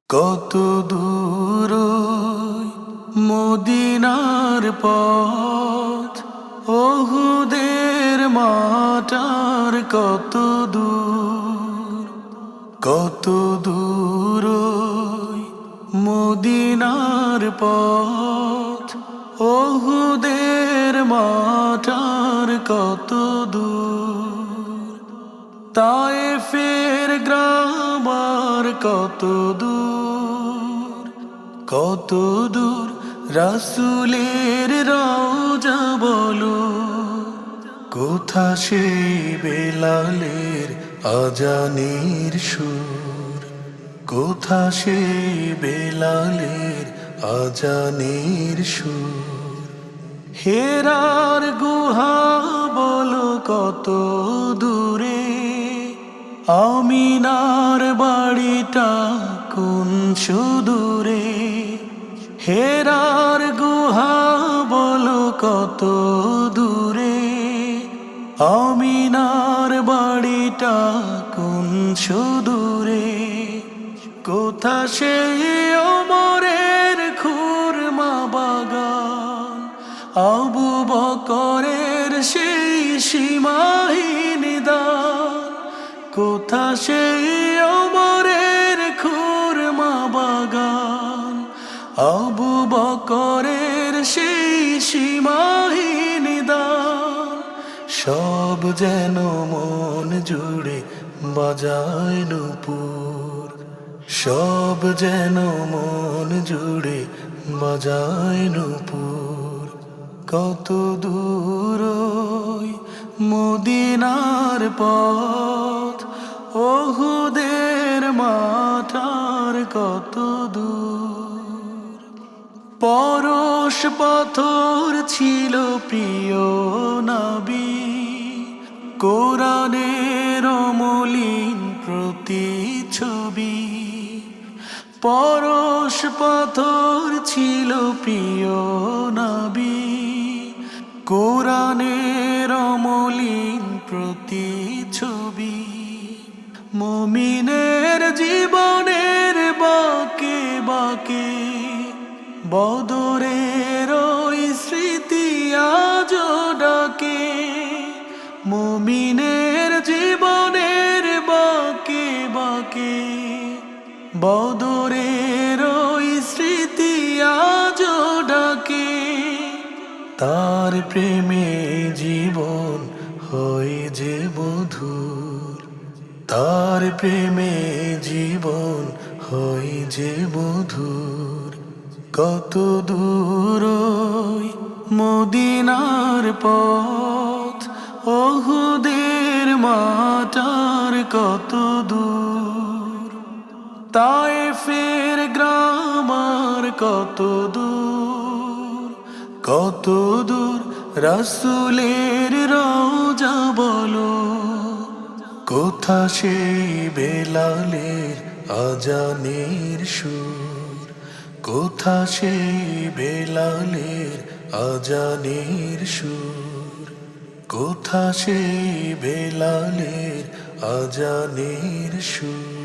কত দূর মদিনার পথ, ওহুদের মাটার কত দূর, কত দূর মদিনার পথ, ওহুদের মাটার কত দূর, তায়েফের গ্রাম আর কত দূর, কত দূর রাসূলের রওজা বলো, কোথা সেই বেলালের আজানের সুর, কোথা সেই বেলালের আজানের সুর। হেরার গুহা বলো কত দূরে, আমিনার বাড়িটা কোন সুদূরে। হেরার গুহা বলো কত দূরে, আমিনার বাড়িটা কোন সুদূরে। কোথা সেই ওমরের খুরমা বাগান, আবু বকরের সেই সীমাহীন দান। কোথা সেই ওমরের খুরমা বাগান, আবু বকরের সেই সীমাহীন দান। সব যেন মন জুড়ে বাজায় নূপুর, সব যেন মন জুড়ে বাজায় নূপুর। কত দূর মদিনার পথ, ওহুদের মাটার কত দূর। পরশ পাথর ছিল প্রিয় নবী, কোরআনের অমলিন প্রতিচ্ছবি। পরশ পাথর ছিল প্রিয় নবী, কোরআনের অমলিন প্রতিচ্ছবি। মুমিনের জীবনের বাঁকে বাঁকে বদরের ওই স্মৃতি আজো ডাকে। মুমিনের জীবনের বাঁকে বাঁকে বদরের ওই স্মৃতি আজো ডাকে। তার প্রেমে জীবন হয় যে মধুর, তার প্রেমে জীবন হয় যে মধুর। কত দূর মদিনার পথ, ওহুদের মাটার কত দূর, তায়েফের গ্রাম আর কত দূর, কত দূর রাসূলের রওজা বলো, কোথা সেই বেলালের আজানের সুর, কোথা সেই বেলালের আজানের সুর, কোথা সেই বেলালের আজানের সুর।